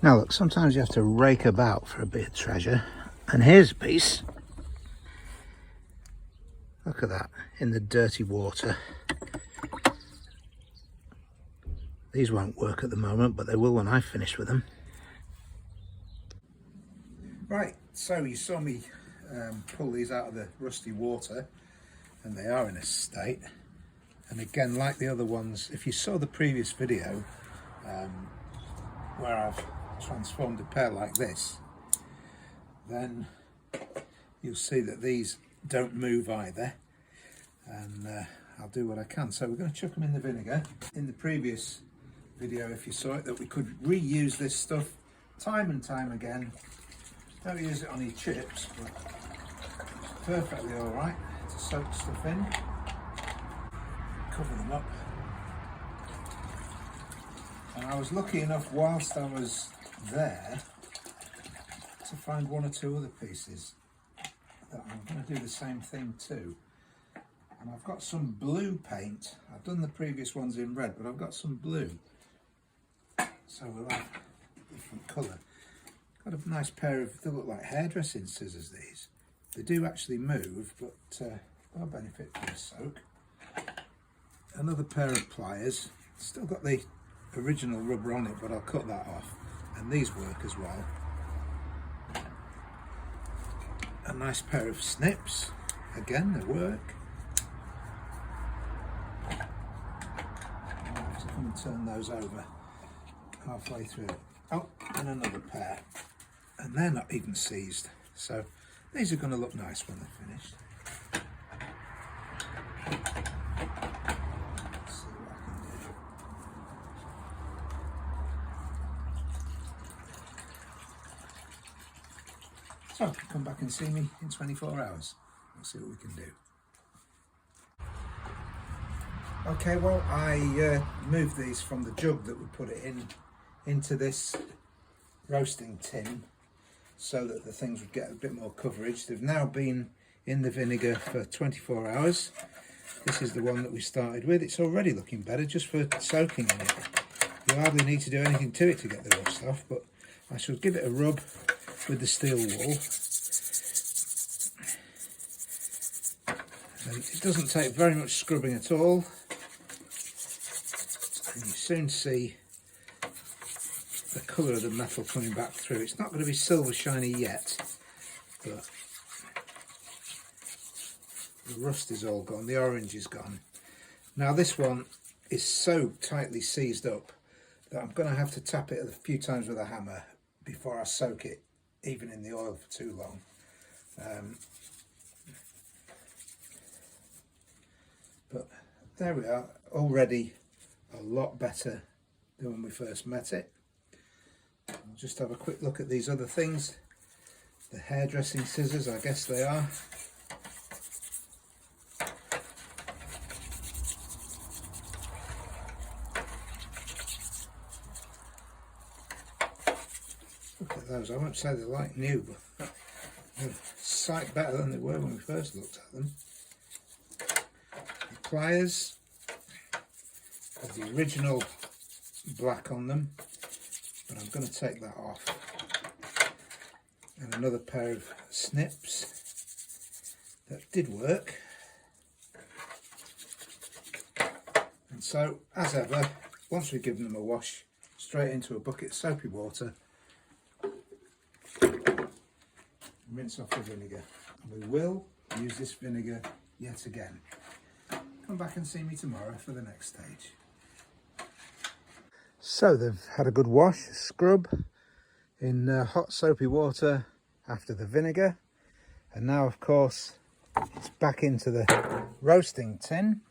Now look, sometimes you have to rake about for a bit of treasure, and here's a piece. Look at that, in the dirty water. These won't work at the moment, but they will when I've finished with them. Right, so you saw me pull these out of the rusty water, and they are in a state. And again, like the other ones, if you saw the previous video where I've transformed a pair like this, then you'll see that these don't move either, and I'll do what I can. So we're going to chuck them in the vinegar. In the previous video, if you saw it, that we could reuse this stuff time and time again. Don't use it on your chips, but it's perfectly all right to soak stuff in. Cover them up. And I was lucky enough whilst I was there to find one or two other pieces that I'm going to do the same thing to. And I've got some blue paint. I've done the previous ones in red, but I've got some blue, so we'll have a different colour. Got a nice pair of, they look like hairdressing scissors, these. They do actually move, but they'll benefit from a soak. Another pair of pliers. Still got the original rubber on it, but I'll cut that off. And these work as well. A nice pair of snips. Again, they work. I'll have to come and turn those over halfway through. Oh, and another pair. And they're not even seized. So these are going to look nice when they're finished. So, come back and see me in 24 hours. We'll see what we can do. Okay, well, I moved these from the jug that we put it in into this roasting tin so that the things would get a bit more coverage. They've now been in the vinegar for 24 hours. This is the one that we started with. It's already looking better just for soaking in it. You hardly need to do anything to it to get the rust off, but I shall give it a rub with the steel wool. And it doesn't take very much scrubbing at all, and you soon see the colour of the metal coming back through. It's not going to be silver shiny yet, but the rust is all gone, the orange is gone. Now this one is so tightly seized up that I'm going to have to tap it a few times with a hammer before I soak it even in the oil for too long. But there we are, already a lot better than when we first met it. I'll just have a quick look at these other things. The hairdressing scissors, I guess they are. Look at those. I won't say they're like new, but they're a sight better than they were when we first looked at them. The pliers have the original black on them, but I'm going to take that off. And another pair of snips that did work. And so, as ever, once we've given them a wash, straight into a bucket of soapy water, rinse off the vinegar. And we will use this vinegar yet again. Come back and see me tomorrow for the next stage. So they've had a good wash, scrub in hot soapy water after the vinegar, and now of course it's back into the roasting tin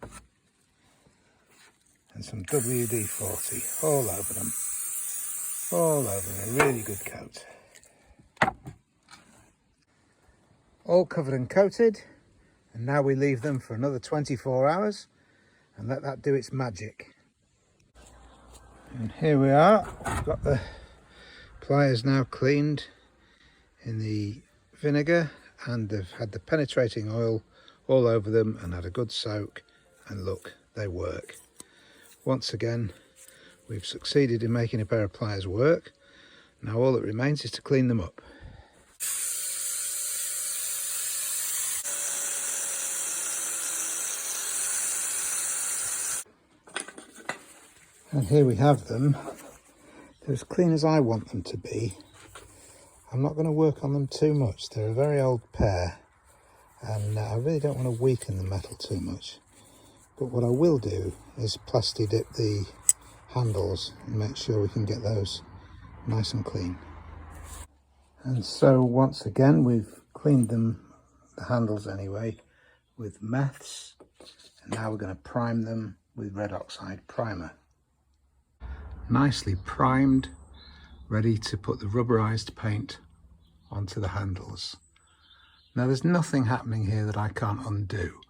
and some WD-40 all over them, a really good coat. All covered and coated, and now we leave them for another 24 hours and let that do its magic. And here we are, we've got the pliers now cleaned in the vinegar, and they've had the penetrating oil all over them and had a good soak, and look, they work. Once again, we've succeeded in making a pair of pliers work. Now all that remains is to clean them up. And here we have them. They're as clean as I want them to be. I'm not going to work on them too much. They're a very old pair, and I really don't want to weaken the metal too much. But what I will do is plasti-dip the handles and make sure we can get those nice and clean. And so once again we've cleaned them, the handles anyway, with meths, and now we're going to prime them with red oxide primer. Nicely primed, ready to put the rubberized paint onto the handles. Now there's nothing happening here that I can't undo.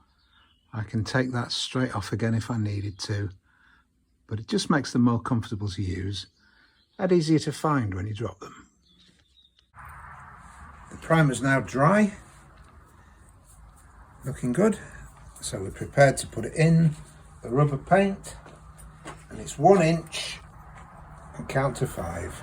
I can take that straight off again if I needed to, but it just makes them more comfortable to use and easier to find when you drop them. The primer's now dry, looking good, so we're prepared to put it in the rubber paint, and it's 1 inch and count to 5.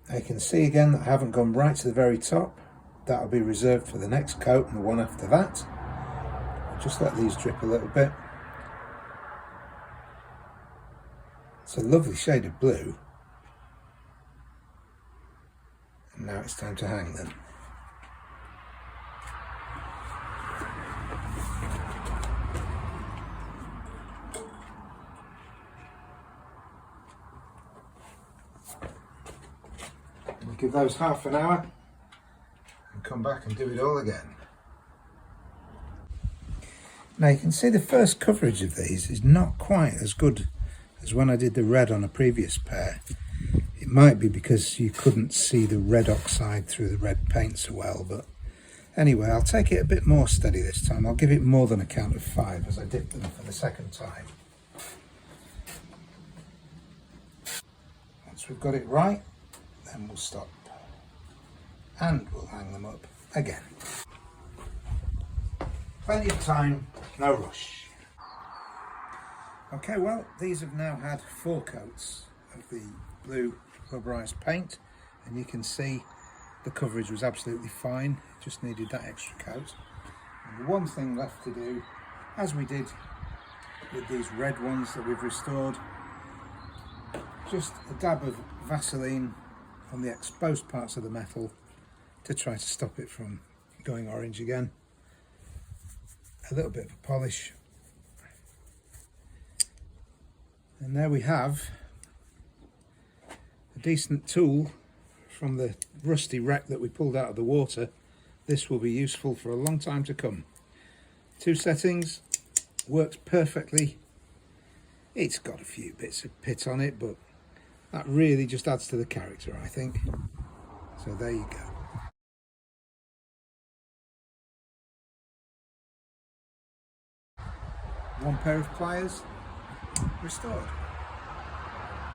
Now you can see again that I haven't gone right to the very top. That'll be reserved for the next coat and the one after that. Just let these drip a little bit. It's a lovely shade of blue. And now it's time to hang them. We'll give those half an hour and come back and do it all again. Now you can see the first coverage of these is not quite as good as when I did the red on a previous pair. It might be because you couldn't see the red oxide through the red paint so well, but anyway, I'll take it a bit more steady this time. I'll give it more than a count of 5 as I dip them for the second time. Once we've got it right, then we'll stop and we'll hang them up again. Plenty of time, no rush. Okay, well, these have now had 4 coats of the blue rubberized paint, and you can see the coverage was absolutely fine, just needed that extra coat. And the one thing left to do, as we did with these red ones that we've restored, just a dab of Vaseline on the exposed parts of the metal to try to stop it from going orange again. A little bit of a polish, and there we have a decent tool from the rusty wreck that we pulled out of the water. This will be useful for a long time to come. 2 settings, works perfectly. It's got a few bits of pit on it, but that really just adds to the character, I think. So there you go. One pair of pliers restored.